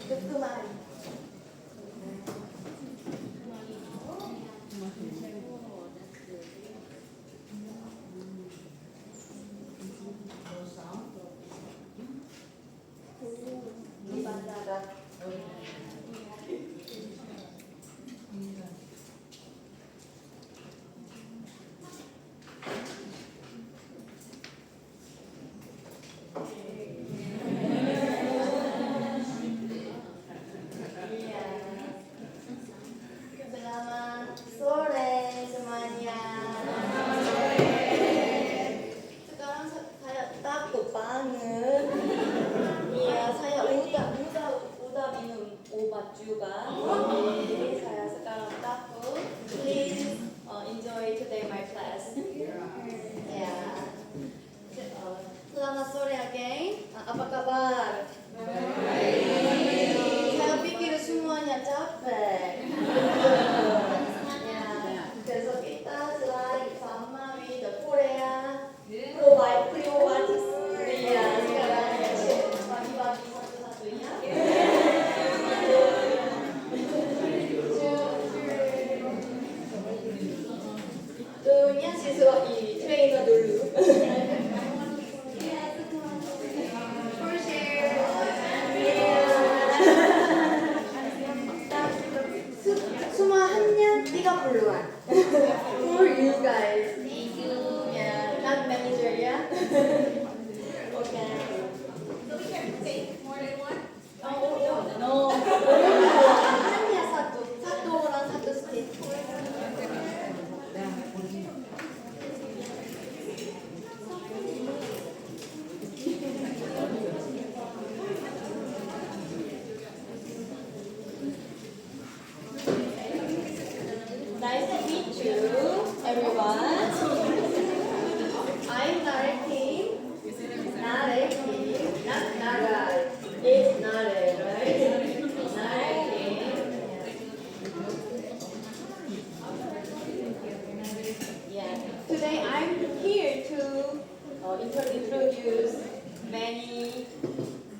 끝말이. 만나다. Selamat sore semuanya. Sekarang saya takut banget. Iya, saya udah minum obat juga. Jadi saya sekarang takut. Please enjoy today my class. Ya. Selamat sore again. Apa kabar? Saya pikir semuanya capek. 그래서 kita selain sama with the Korea probiotics ya sekarang bagi-bagi satu-satunya. Itunya siswa ini trainer dulu. For share. Semua hanya 30-an. For you guys. Thank you. Yeah, not manager, yeah? Okay. So we can take more than one? No. hanya satu orang satu stick. Nice to meet you, everyone. I'm Narae. Narae, not Narae. It's Narae, right? Narae. Yeah. Today I'm here to introduce many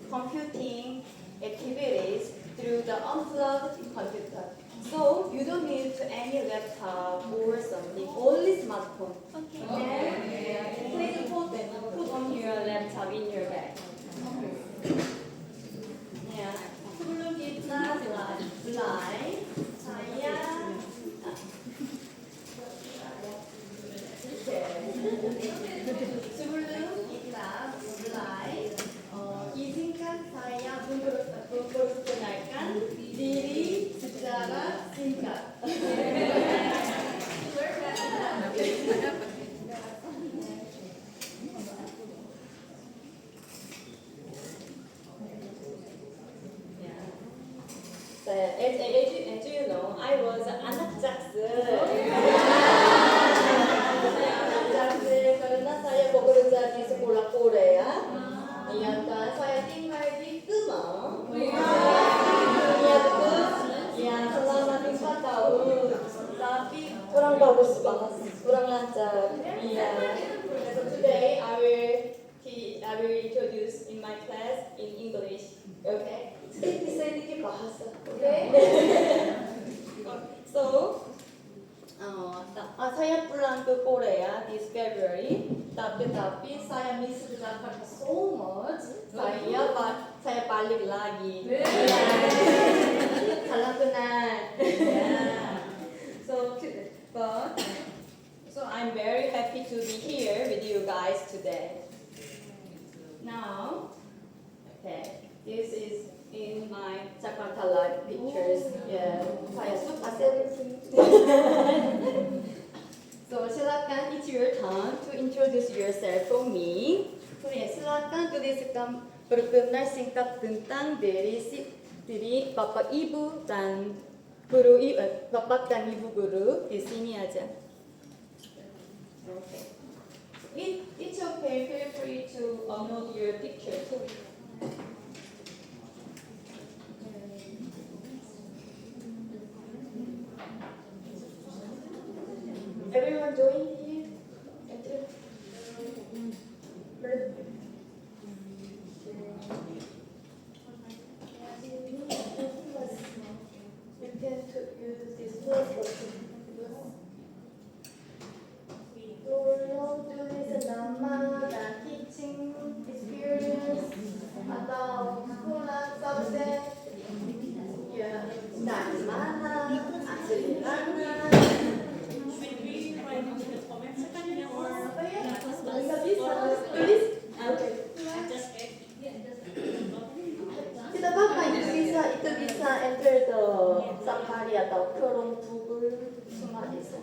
computing activities through the unplugged computer. So you don't need any laptop or something, only smartphone. Okay? Please put on your laptop in your bag. Yeah. Sebelum kita mulai, saya sebelum kita mulai, izinkan saya memperkenalkan diri secara singkat. As you know, I was anak jaksa. Saya anak jaksa karena saya bekerja di sekolah Korea. Iya kan, saya tinggal di Kemang. Iya betul. Ya selama 4 tahun. Tapi kurang bagus banget, kurang lancar. Iya. So today I will introduce in my class in English. Okay. sedikit bahasa, okay? So, saya pulang ke Korea this February, tapi saya miss Jakarta so much. Saya balik lagi. Salam kenal. So I'm very happy to be here with you guys today. Now, okay, this is in my Jakarta live pictures. Yeah, saya suka selfie. So silakan, it's your turn to introduce yourself for me. So silakan tuliskan perkenalan singkat tentang diri Bapak Ibu dan guru, Bapak dan Ibu guru di sini aja. Okay. It's okay. Feel free to upload your picture too. Everyone join here. Dulu tulis nama dan teaching experience atau sekolah subjek ya dari mana asli mana apa ya nggak bisa tulis oke tidak apa-apa itu bisa enter the safari atau Chrome Google semua bisa.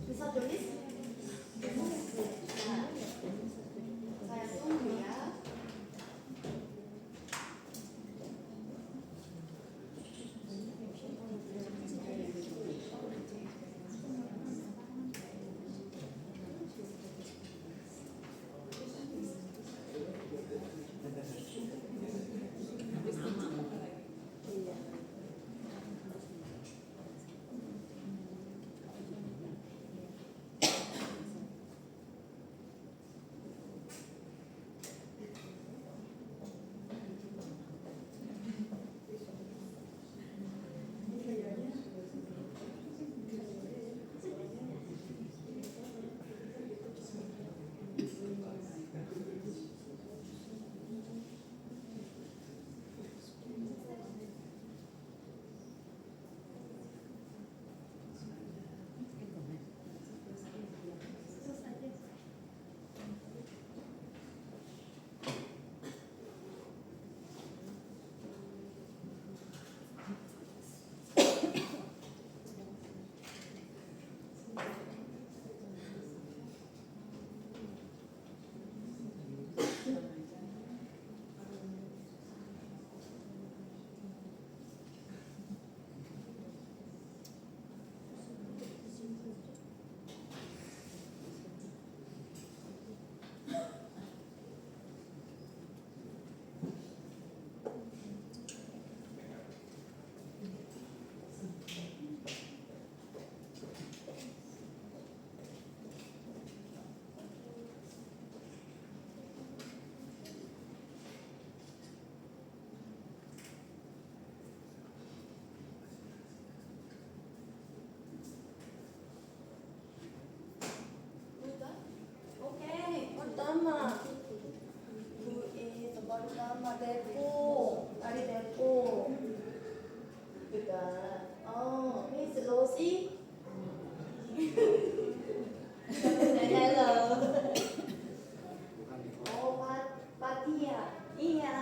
Bisa tulis? Nah, saya tunggu ya. pertama depo dari depo juga Miss Rosie hello Patia iya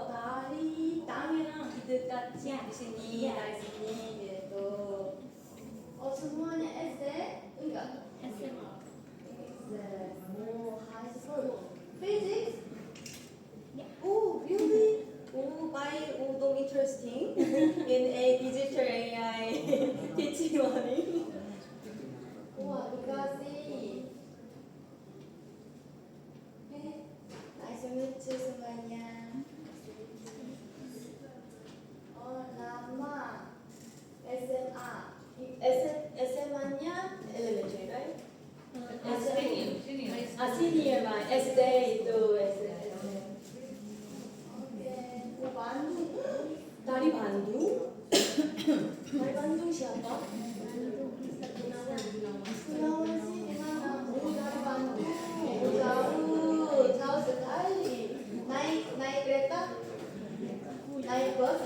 dari tangan dekatnya di sini dari sini gitu semuanya SD enggak SMA high school physics really don't interesting in a digital AI teaching learning dikasih nice to meet you semuanya nama SMA SMA-nya elementary right? Senior right? SD itu SD Bandung dari Bandung dari Bandung siapa? Gunawan sih di mana? Dari Bandung jauh sekali naik kereta naik bus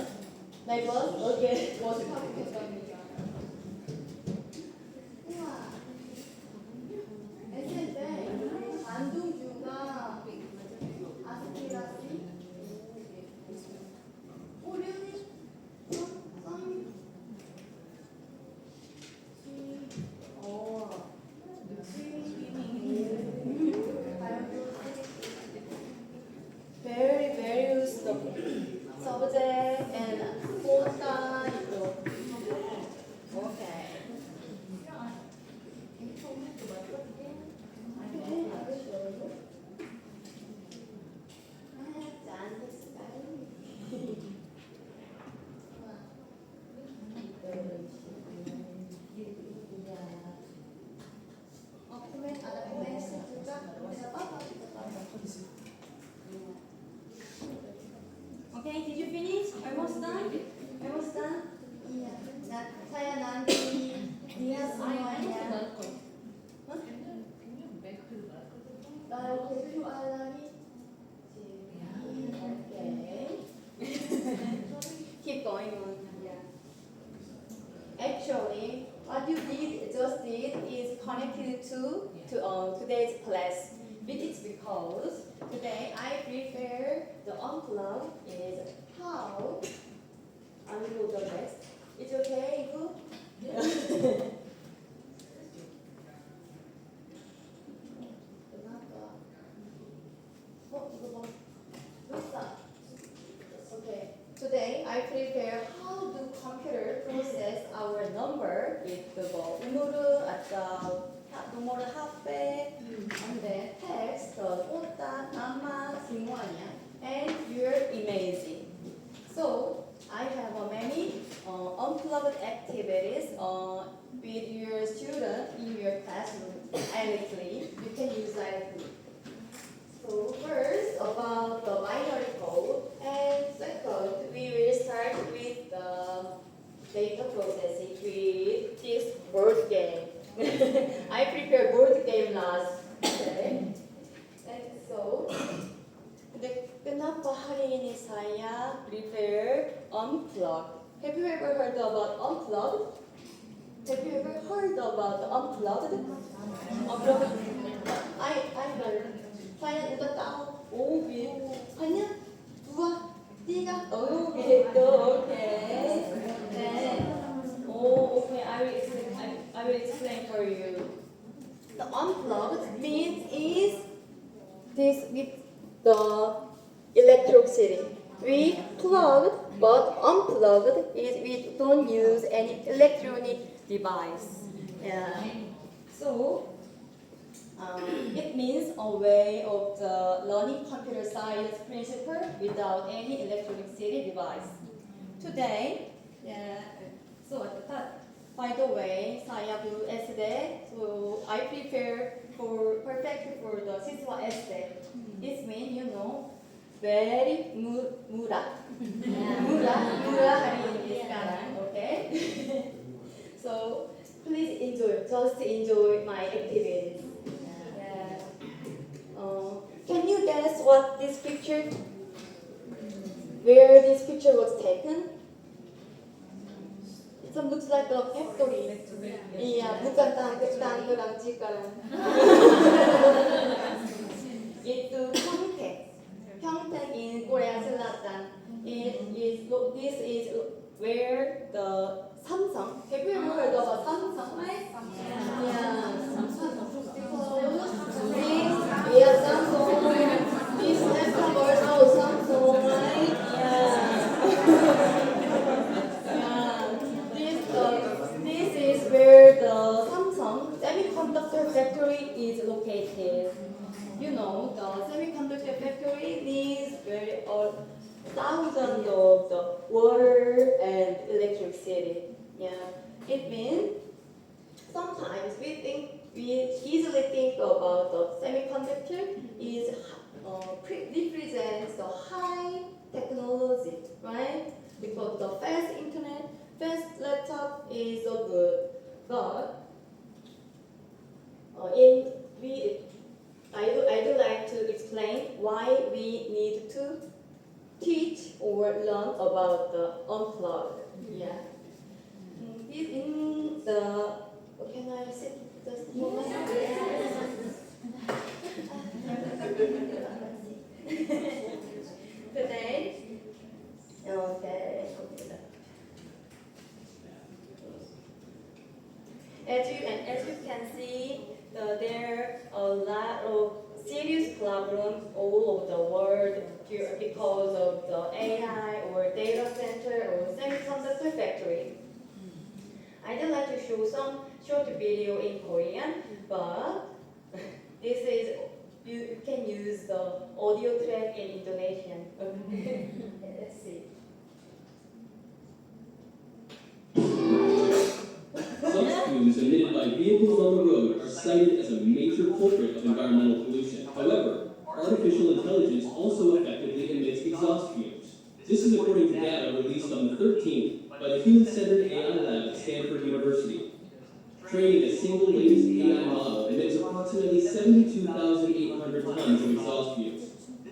oke bus SMP Bandung juga aspirasi really? Very stuff subject and quota itu Okay, did you finish? Almost done? Almost done? Iya. Nah, saya nanti lihat semuanya. Kalau QR lagi. Okay. Keep going on. Yeah. Actually, what you just did is connected to today's class. Which is because today I prepare the unplug is how I will do the rest. It's okay, good? Okay. Today I prepare how do computer process our number with the 음으로 atau nomor HP, and then text, kota, nama, semuanya, and your imaging. So I have many unplugged activities with your student in your classroom. Directly, you can use directly. So first, about the binary code, and second, we will start with the data processing with this board game. I prepared board game last day, and so kenapa hari ini saya prepare Unplugged? Have you ever heard about Unplugged? Have you ever heard about Unplugged? Unplugged? I heard. Saya udah tahu. Oh, gitu. Hanya 2, 3. Oh, gitu. Okay. Oh, okay. I will explain for you. The unplugged means is this with the electricity. We plugged, but unplugged is we don't use any electronic device. Yeah. So. It means a way of the learning computer science principle without any electricity device. Today, so at the top, by the way, saya guru SD, so I prepare for perfect for the siswa SD. This means very murah, murah hari ini sekarang, okay? So please just enjoy my activities. Can you guess what this picture, where this picture was taken? It looks like a factory. Iya, bukan tanggerang Cikarang. Itu Pyeongtaek in Korea Selatan. This is where the Samsung. Have you ever heard about Samsung? Yeah. Yeah, Samsung. This laptop was our Samsung, right? This is where the Samsung semiconductor factory is located. You know, the semiconductor factory needs thousands of the water and electricity. Yeah, it means sometimes we easily think about the semiconductor is represents the high technology, right? Because the fast internet, fast laptop is so good, but I do like to explain why we need to teach or learn about the unplugged. Yeah. In the can I sit just a moment? Today, okay. As you can see, there are a lot of serious problems all over the world because of the AI or data center or semiconductor factory. I'd like to show some short video in Korean, but this is you can use the audio track in Indonesian. Let's see. Exhaust fumes emitted by vehicles on the road are cited as a major culprit of environmental pollution. However, artificial intelligence also effectively emits exhaust fumes. This is according to data released on the 13th by the Human-Centered AI Lab at Stanford University. Training a single latest AI model emits approximately 72,800 tons of exhaust fumes.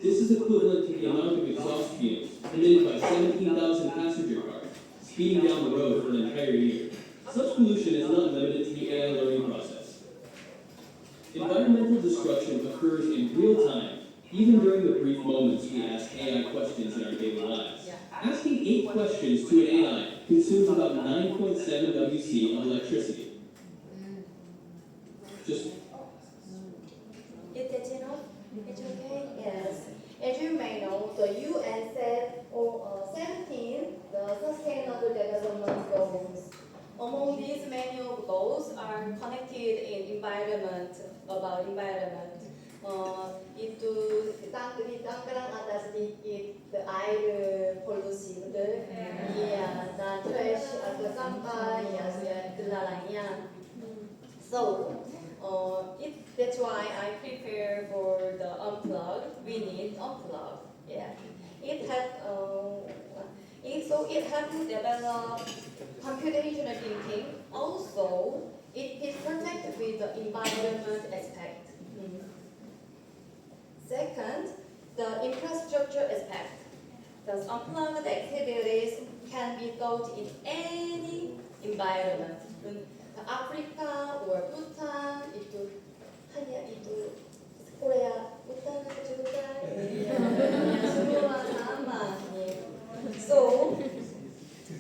This is equivalent to the amount of exhaust fumes emitted by 17,000 passenger cars, speeding down the road for an entire year. Such pollution is not limited to the AI learning process. Environmental destruction occurs in real time, even during the brief moments we ask AI questions in our daily lives. Asking 8 questions to an AI consumes about 9.7 WC of electricity. Just Is that enough? It's okay? Yes. As you may know, the UN set 17 the Sustainable Development Goals. Among these, many of goals are connected in environment, about environment. Itu tanggerang atas sedikit the air polusi들, iya, dan trash atau sampah yang terlarangnya. So, that's why I prepare for the Unplugged. We need Unplugged. Yeah, it helps develop computational thinking. Also, it is connected with the environment aspect. Second, the infrastructure aspect. The Unplugged activities can be taught in any environment. Africa or Bhutan, Korea, Bhutan, So,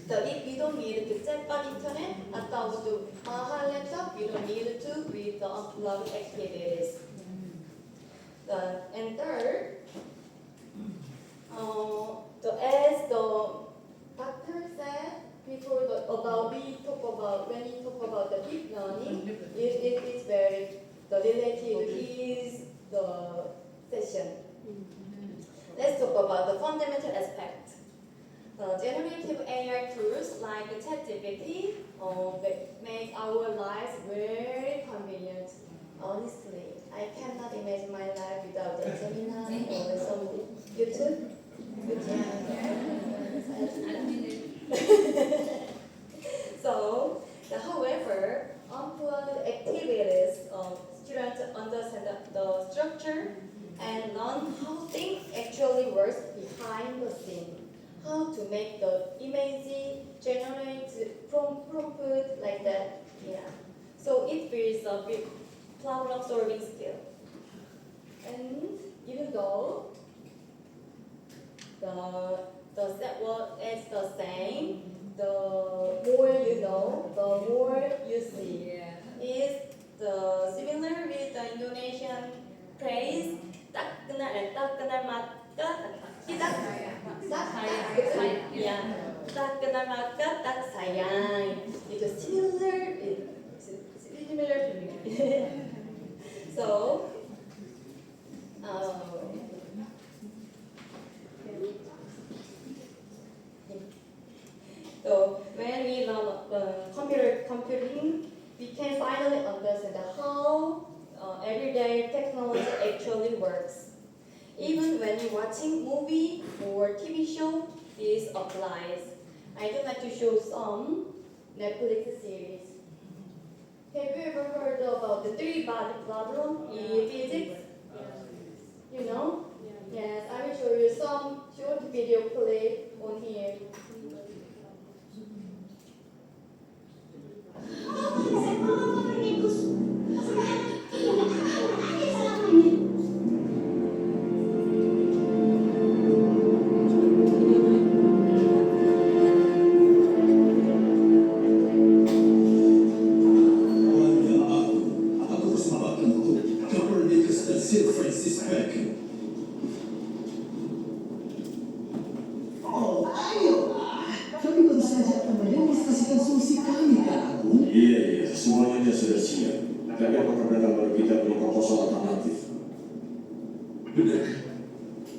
if you don't need to set up internet, atau to mahal laptop, you don't need to with the Unplugged activities. And third, as the doctor said, when we talk about the deep learning, it is very related is the session. Let's talk about the fundamental aspect. Generative AI tools like ChatGPT make our lives very convenient. Honestly, I cannot imagine my life without the Gemini or some YouTube. So, however, Unplugged activities, students understand the structure and learn how things actually work behind the scene. How to make the image generate prompt like that. Yeah. So it builds a big problem solving skill. And even though the set word is the same, the more you know, the more you see. Is the similar with the Indonesian phrase tak kenal maka tak sayang. Yeah, tak kenal maka tak sayang. It is similar to me. So. So when we learn computing, we can finally understand how everyday technology actually works. Even when you're watching movie or TV show, this applies. I would like to show some Netflix series. Have you ever heard about the 3-body problem in physics? You know? Yes, I will show you some short video clip on here. Semuanya sudah siap. Tapi apakah mereka baru kita beri proposal alternatif? Benar.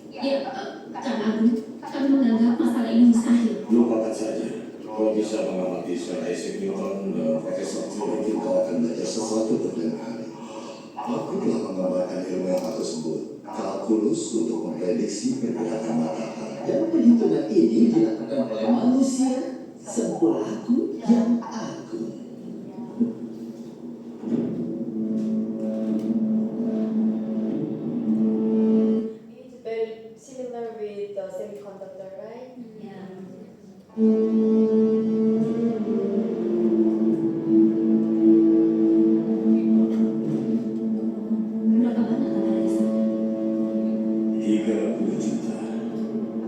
Ya, Kang Agung, kami menganggap masalah ini mustahil. Lupakan saja. Kau bisa mengamati secara Isaac Newton dan Profesor Hawon. Mungkin kau akan belajar sesuatu tentang hari. Aku telah menggambarkan ilmu yang aku sebut kalkulus untuk memprediksi pergerakan matahari. Dan perhitungan ini dilakukan oleh manusia sebelahku yang agung. It's very similar with the semiconductor, right? Berapa banyak analisa? 30 juta.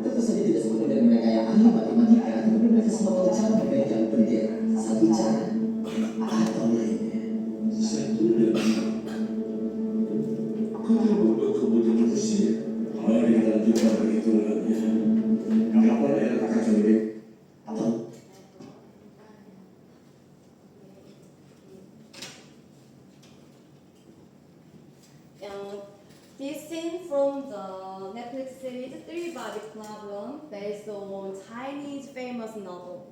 Tentu saja tidak seperti dari mereka yang ahli matematika, tapi mereka semua tahu cara memegang bendera. Satu cara atau lainnya. Satu dan kau telah membuat komputer manusia. Mari kita lanjutkan perhitungannya. Kapan era akan milik? Atau This scene from the Netflix series Three Body Problem, based on Chinese famous novel.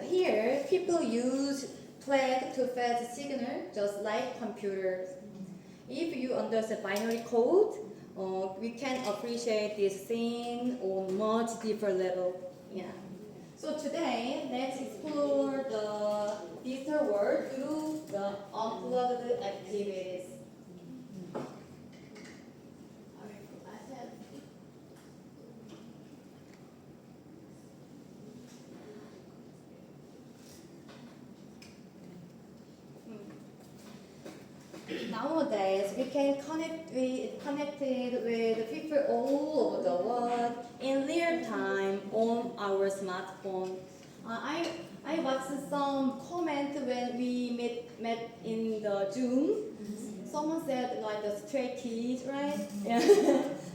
Here, people use flag to fetch signal just like computers. If you understand binary code, we can appreciate this scene on much deeper level. Yeah. So today, let's explore the digital world through the unplugged activities. Nowadays, we can connected with people all over the world in real time on our smartphone. I watched some comment when we met in the Zoom. Someone said like the stray kids, right? Yeah.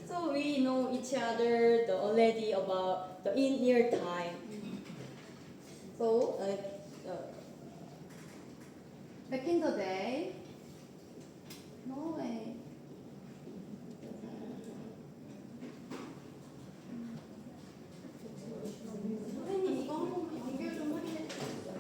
So we know each other already about the in real time. So back in the day. No way. 선생님 이거 한 번만 연결 좀 확인해 주세요.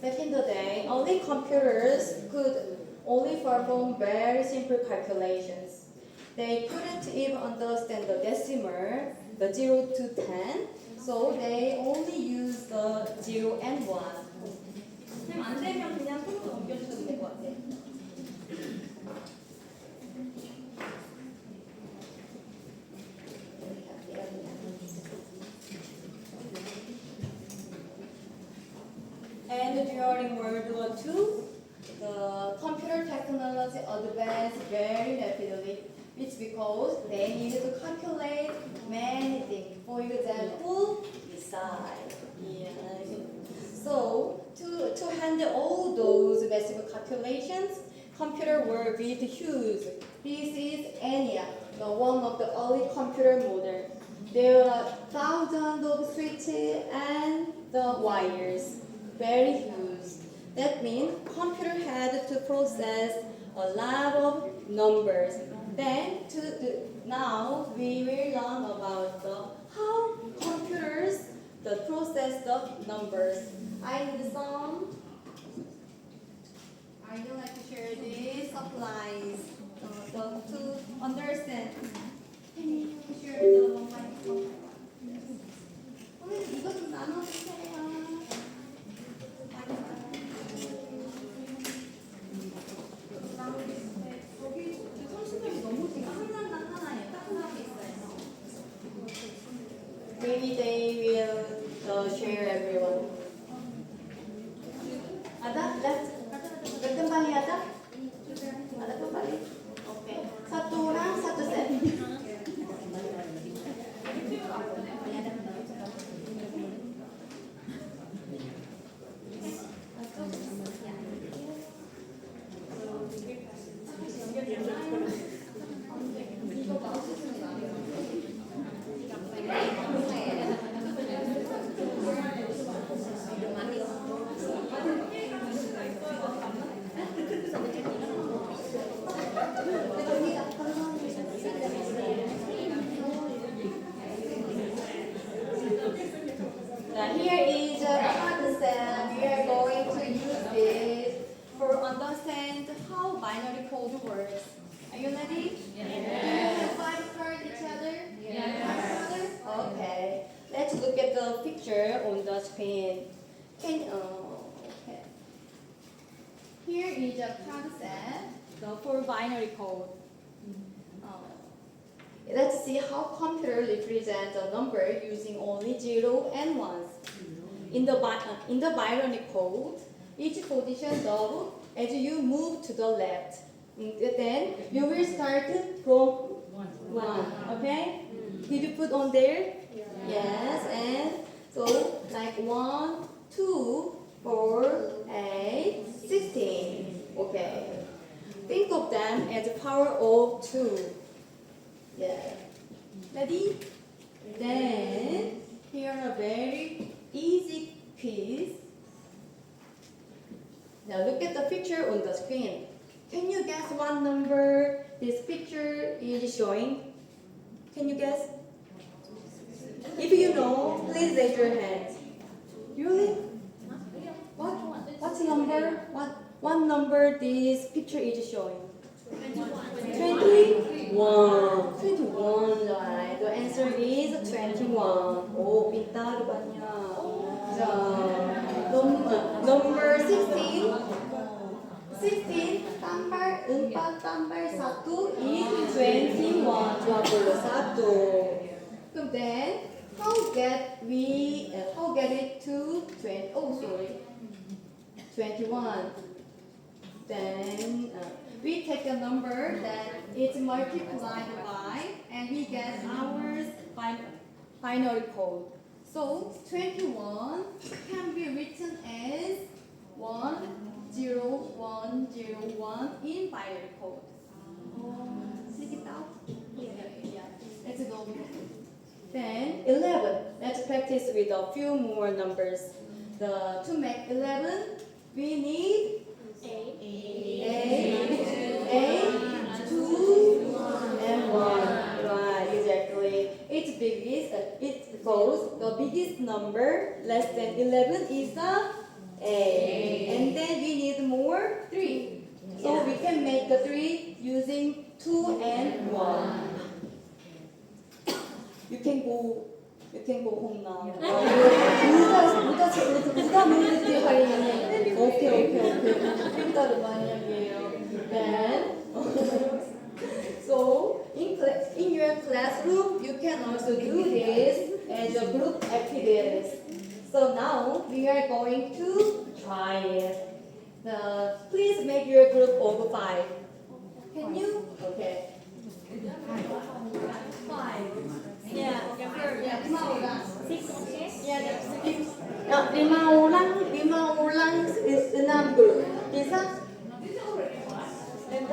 Back in the day, only computers could only perform very simple calculations. They couldn't even understand the decimal, the 0 to 10, so they only used the 0 and 1. 안 되면 그냥 손으로 넘겨주셔도 될 것 같아요. And during World War II, the computer technology advanced very rapidly. It's because they needed to calculate many things. For example, the size. Yeah. So to handle all those massive calculations, computers were built huge. This is ENIAC, one of the early computer models. There are thousands of switches and the wires, very huge. That means computer had to process a lot of numbers. Then now we will learn about how computers process the numbers. I need some. I would like to share these supplies to understand. Can you share the microphone? 이거 좀 나눠주세요. 여기 30명이 너무 지금 하나에 따뜻하게 있어요. Maybe they will share everyone. Ada? Let's kembali ada? Ada kembali? Oke. Satu orang, satu binary code works. Are you ready? Yeah. Do you have 5 cards each other? Yeah. Okay. Let's look at the picture on the screen. Okay. Here is a concept, the 4 binary code. Let's see how computer represents a number using only 0 and 1s. In the binary code, each position double as you move to the left. Then you will start from 1. Okay? Did you put on there? Yes. And so like 1, 2, 4, 8, 16. Okay. Think of them as the power of 2. Yeah. Ready? Then here are a very easy quiz. Now look at the picture on the screen. Can you guess what number this picture is showing? Can you guess? If you know, please raise your hand. Really? What's the number? What number this picture is showing? 21. 21, right? The answer is 21. Oh, pintar banyak. Number 16. 16 tambah 4 tambah 1 is 21. 21. So then, how get it to 21? Then we take a number that is multiplied by, and we get ours binary code. So 21 can be written as 10101 in binary code. Check it out. Yeah. Let's go. Then 11. Let's practice with a few more numbers. To make 11, we need 8, 2, and 1. Right, exactly. The biggest number less than 11 is the 8. And then we need more 3. So we can make the 3 using 2 and 1. You can go home now. 누가 문제지 하려니? 오케이. 핀따르 만약이에요. Then, so in your classroom, you can also do this as a group activities. So now we are going to try it. Please make your group of 5. Can you? Okay. 5. Yeah, 5 orang. 6. Yeah, 6. 5 orang 6 group. Bisa? 5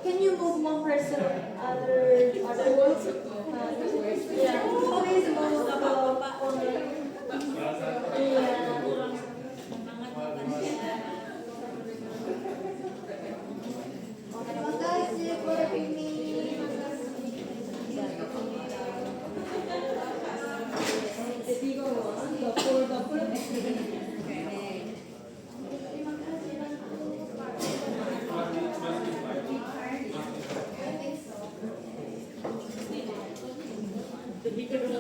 Can you move one person other group? Yeah. Please move the corner. Yeah. Terima kasih for ini. The bigger one, the group activity. Terima kasih. The bigger one.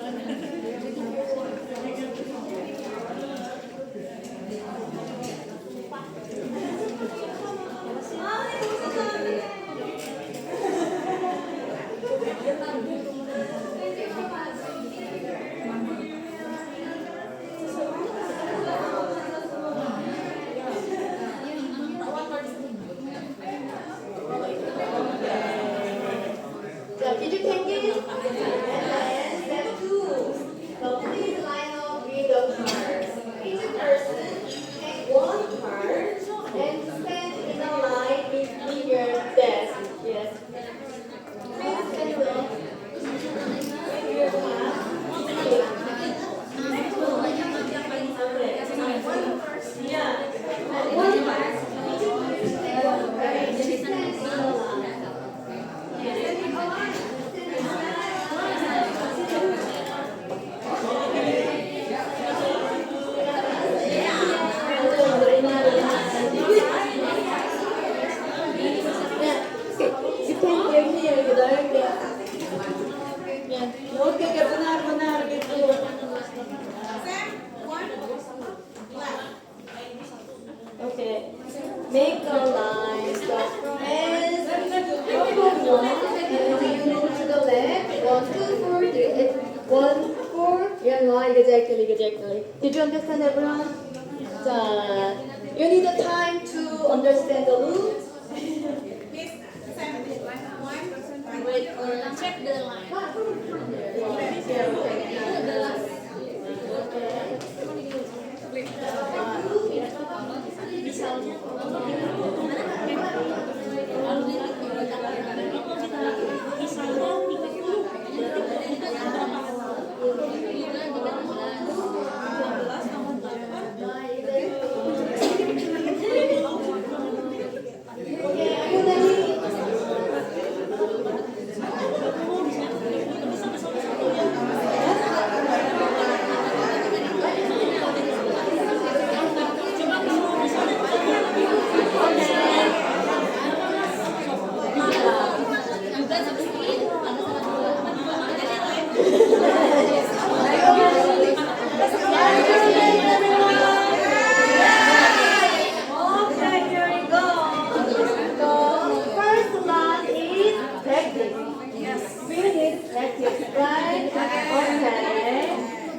make a line, stop, and from 1, and you move to the left, 1, 2, 4, 3, 1, 4, yeah, right, exactly. Did you understand, everyone? 자, you need the time to understand the rules. Miss, wait, check the line.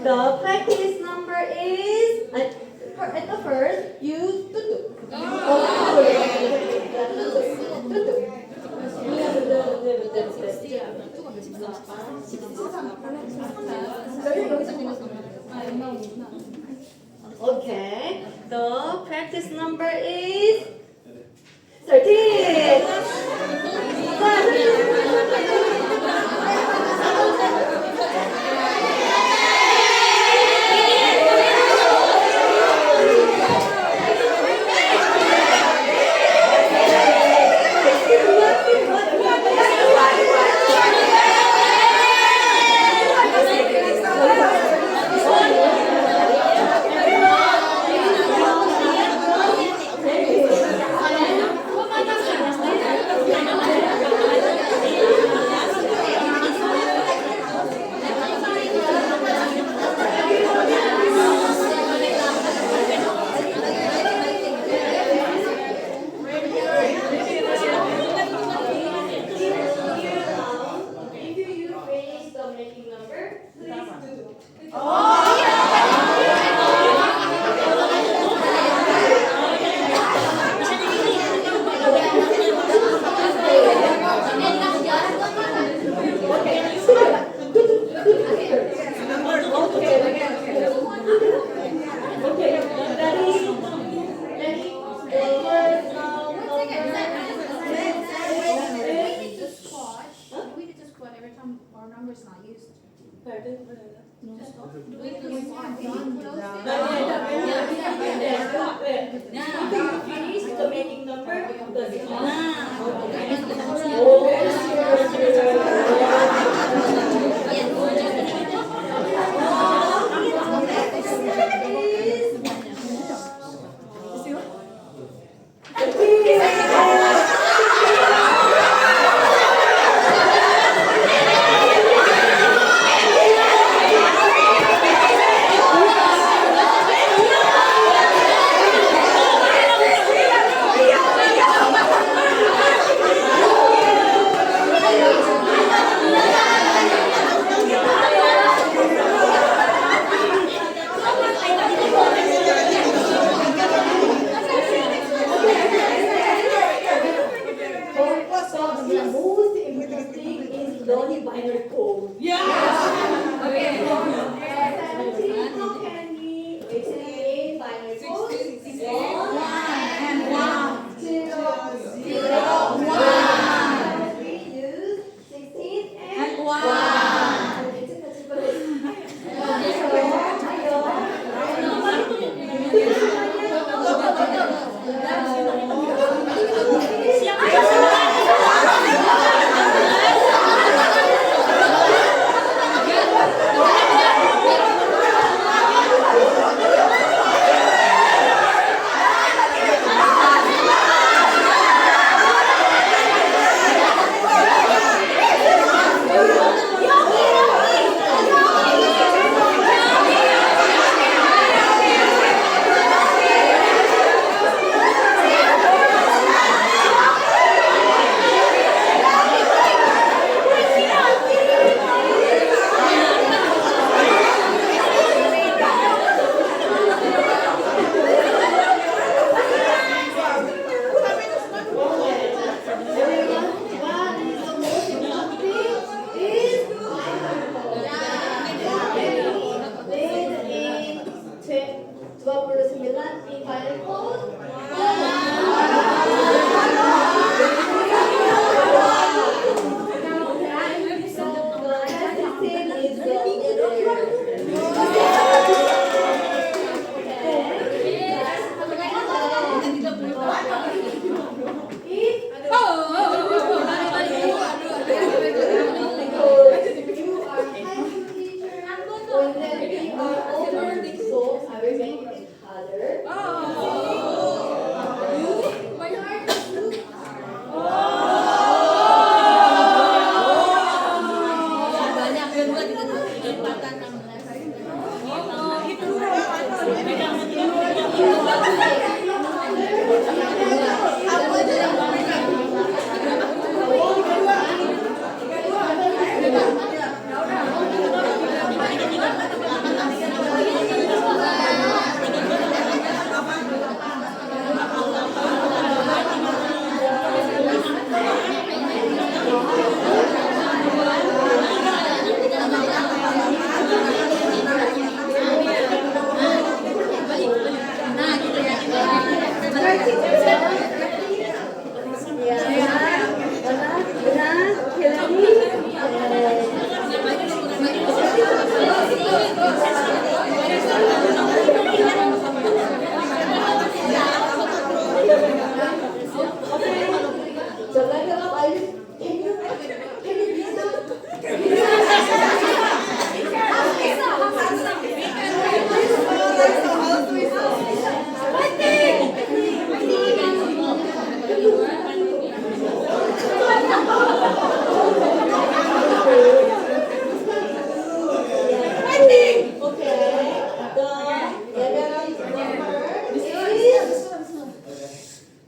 The practice number is at the first you Okay, the practice number is 13.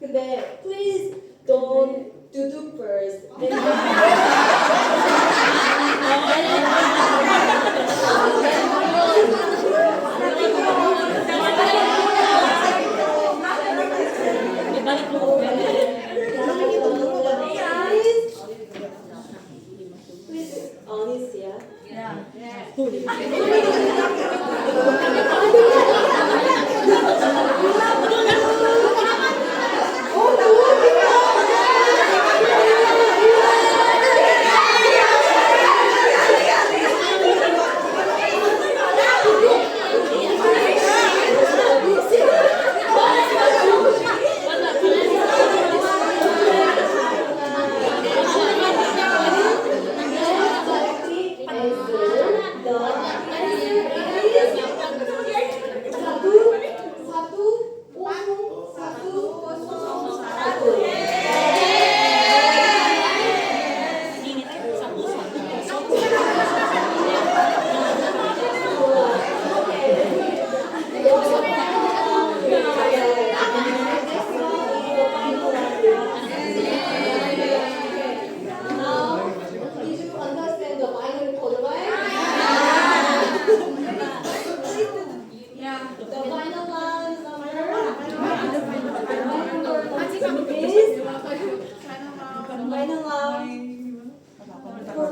근데 please don't do first. Please honest ya.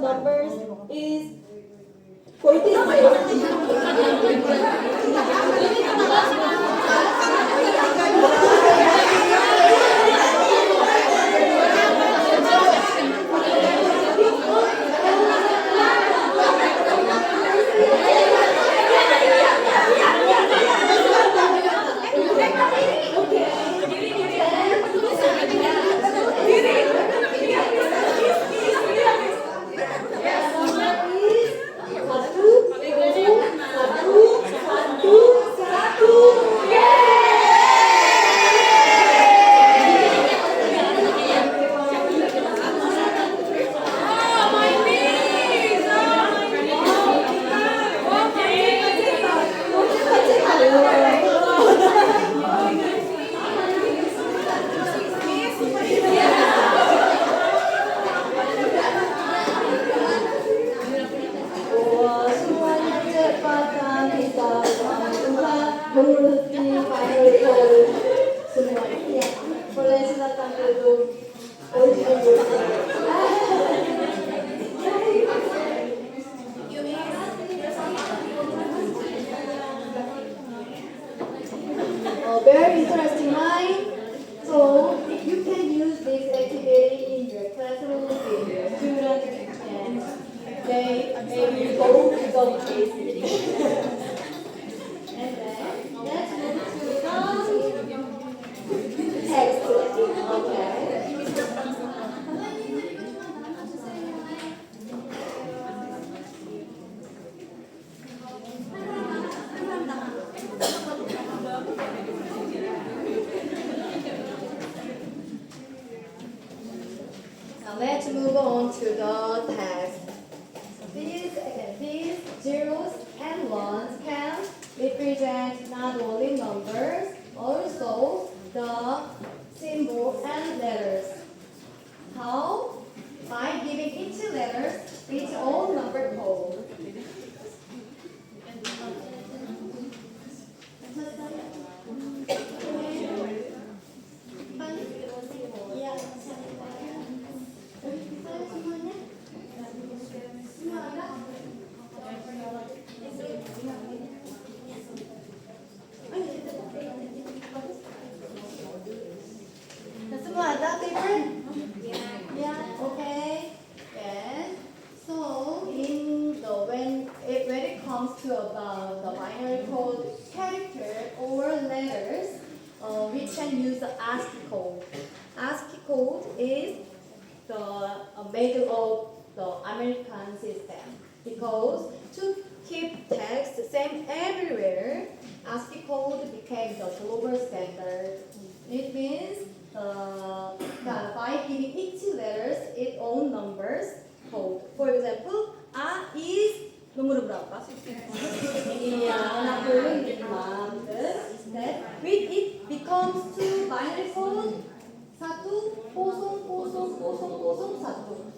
Numbers is 1s can represent not only numbers, also can use the ASCII code. ASCII code is made of the American system because to keep text the same everywhere, ASCII code became the global standard. It means by giving each letters its own numbers code. For example, A is nomor berapa? Iya, 65. That with it becomes two binary code. 1000001.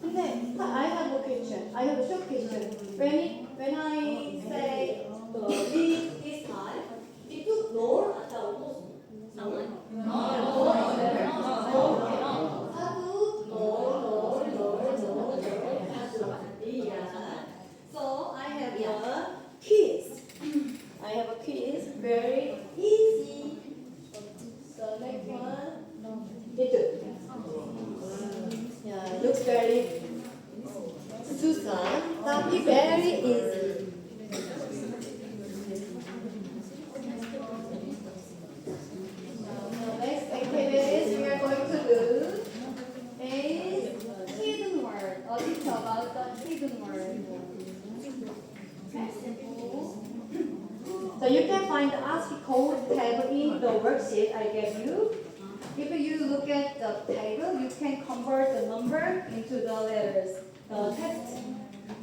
근데 I have a question. I have a short question. When I say read this time, itu nol atau sama? So I have a quiz. I have a quiz, very easy. So next one, itu. Yeah, looks very susah, tapi very easy. Next activities we are going to do is hidden word. A little about the hidden word. So you can find the ASCII code table in the worksheet I gave you. If you look at the table, you can convert the number into the letters, the text.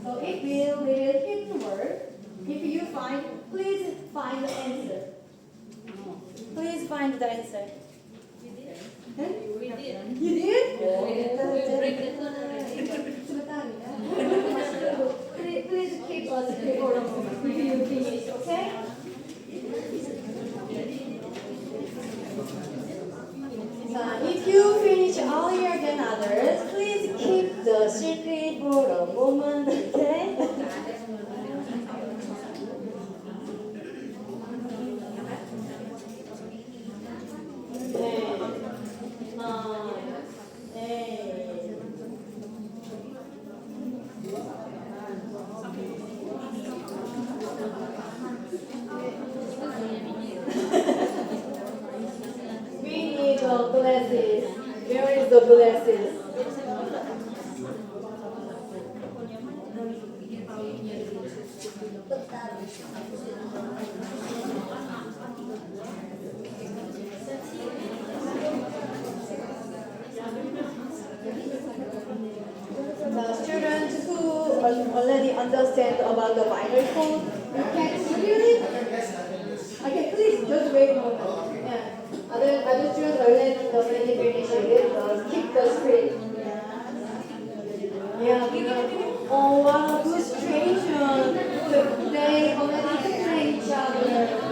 So if you read hidden word, if you find, please find the answer. Please find the answer. Huh? We did. You did? We break the code already. Sebentar ya. Please keep us for a moment. If you finish, okay? If you finish earlier than others, please keep the secret for a moment, okay? We need glasses. Where is the glasses? The students who already understand about the binary code, you can really. Okay, please just wait a moment. Yeah. Other students already finished it. Keep the screen. Yeah. Oh, what a good situation. They already explain each other.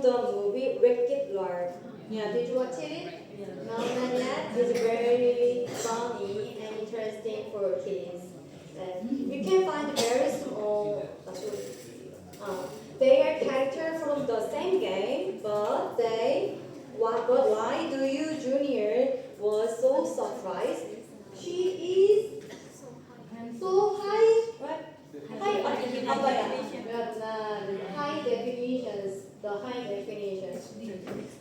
from the movie Wreck-It Ralph. Yeah, did you watch it? No, not yet. It's very funny and interesting for kids. And you can find very small. They are characters from the same game, but why do you Junior was so surprised? She is so high, right? High definitions, the high definitions.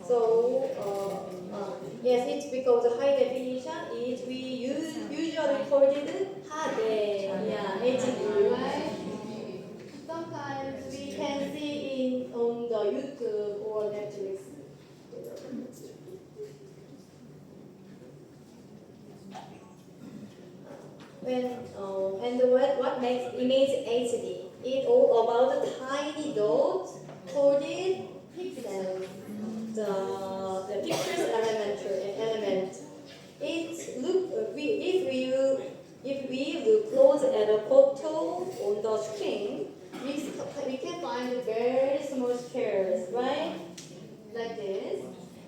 So, yes, it's because the high definition is we usually call it HD, yeah, HD, right? Sometimes we can see it on the YouTube or Netflix. And what makes image HD? It's all about the tiny dots called pixels. The picture's element. If we look close at a photo on the screen, we can find very small squares, right? Like this.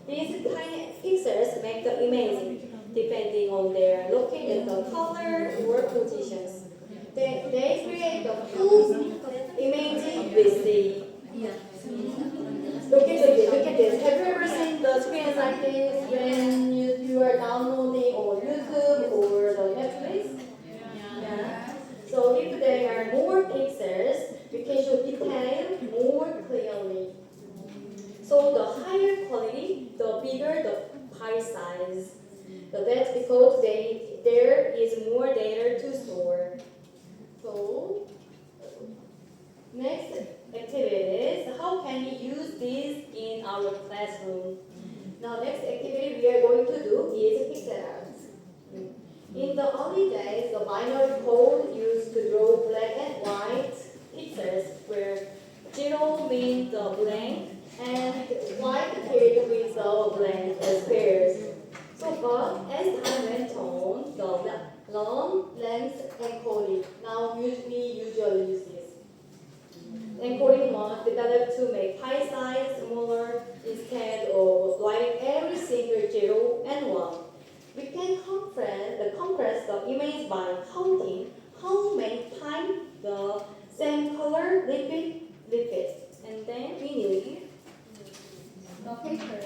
These tiny pixels make the image depending on their located the color or positions. They create the full image we see. Look at this. Have you ever seen the screens like this when you are downloading on YouTube or the Netflix? Yeah. So if there are more pixels, we can show detail more clearly. So the higher quality, the bigger the pie size. So that's because there is more data to store. So next activity is how can we use this in our classroom? Now next activity we are going to do is pixel art. In the early days, the binary code used to draw black and white pixels where 0 means the blank and white filled with the blank squares. So, but as time went on, the long length encoding, now we usually use this. Encoding was developed to make pie size smaller instead of writing every single 0 and 1. We can compress the image by counting how many times the same color repeats. And then we need the paper.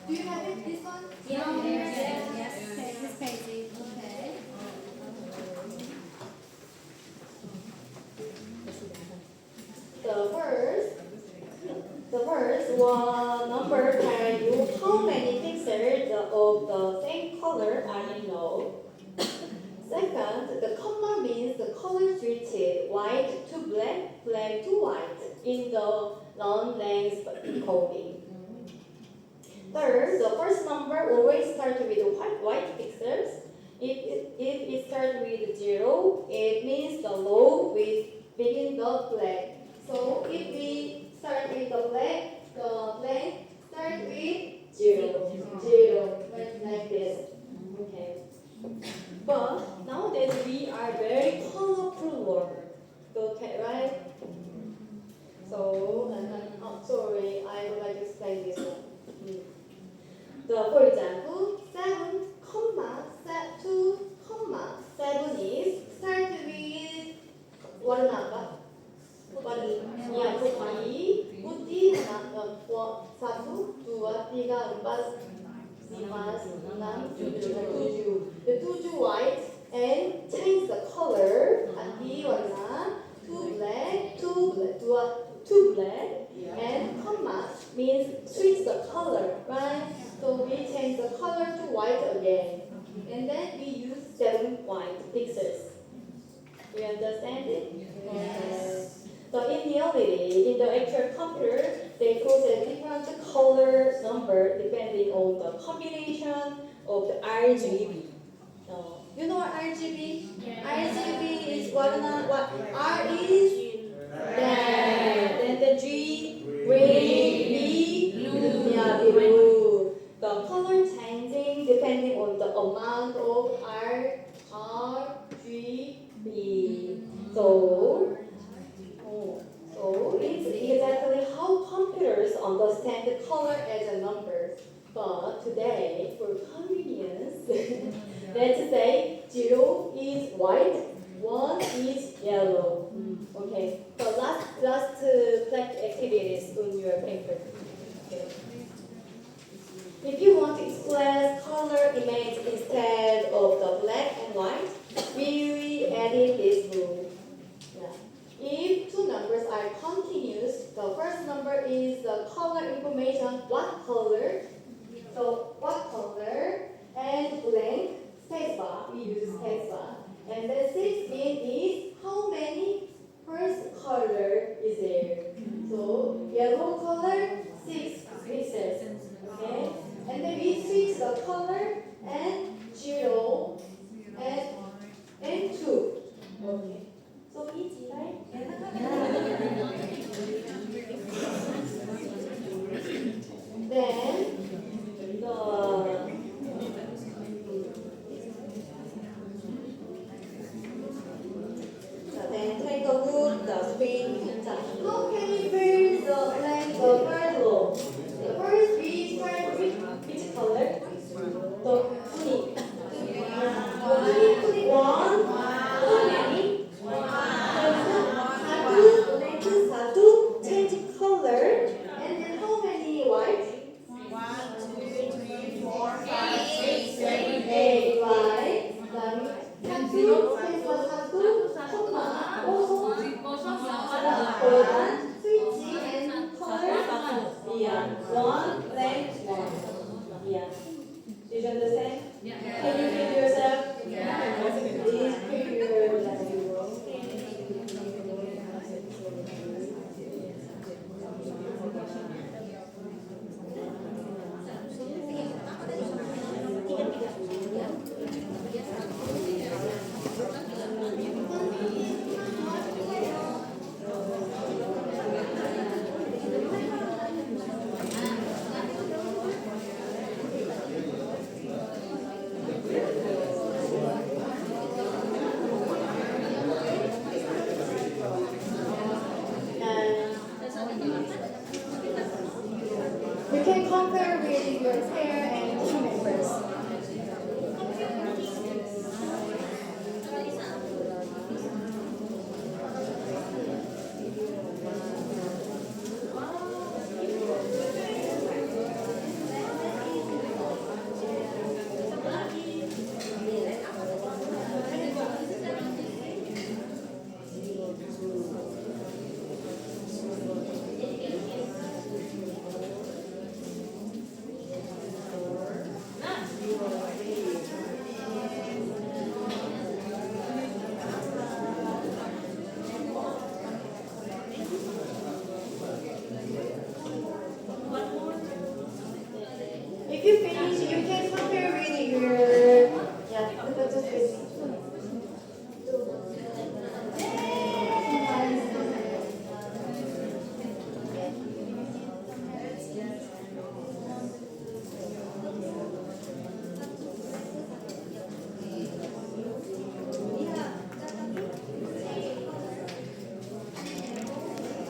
Do you have it, this one? Yes. Okay, this page. Okay. The first one number tell you how many pixels of the same color are in node. Second, the comma means the color switched white to black, black to white in the long length encoding. Third, the first number always starts with white pixels. If it starts with 0, it means the low will begin the black. So if we start with the black start with 0, like this. Okay. But nowadays we are very colorful world. Okay, right? So, sorry, I would like to explain this one. For example, 7, 2, 7 is start with what number? Ya, putih, satu, dua, tiga, empat, lima, enam, tujuh. The tujuh white and change the color. Tadi warna two black, and comma means switch the color, right? So we change the color to white again, and then we use 7 white pixels. You understand it? Yes. So in reality, in the actual computer, they process different color number depending on the combination of the RGB. You know RGB? Yes. RGB is what R is red, then the G green, B blue. Yeah, blue. The color changing depending on the amount of RGB. So it's exactly Let's say 0 is white, 1 is yellow. Okay. So last practice activities on your paper. Okay. If you want to express color image instead of the black and white, we added this rule. Yeah. If two numbers are continuous, the first number is the color information, what color. So what color and blank spacebar. We use spacebar. And the 6 is how many first color is there. So yellow color 6 pixels. Okay. And then we switch the color and 0 and 2. Okay. So easy, right? Then then take a look the screen. How can we build the blank the first row? The first we start with which color? The pink. Pink one. How many? Satu change color. And then how many white? 8, right? Then satu, comma, switching and color. Yeah, 1, blank, 1. Yeah. Did you understand? Can you read yourself? Please read yourself. You can compare with your pair and team members. If you finish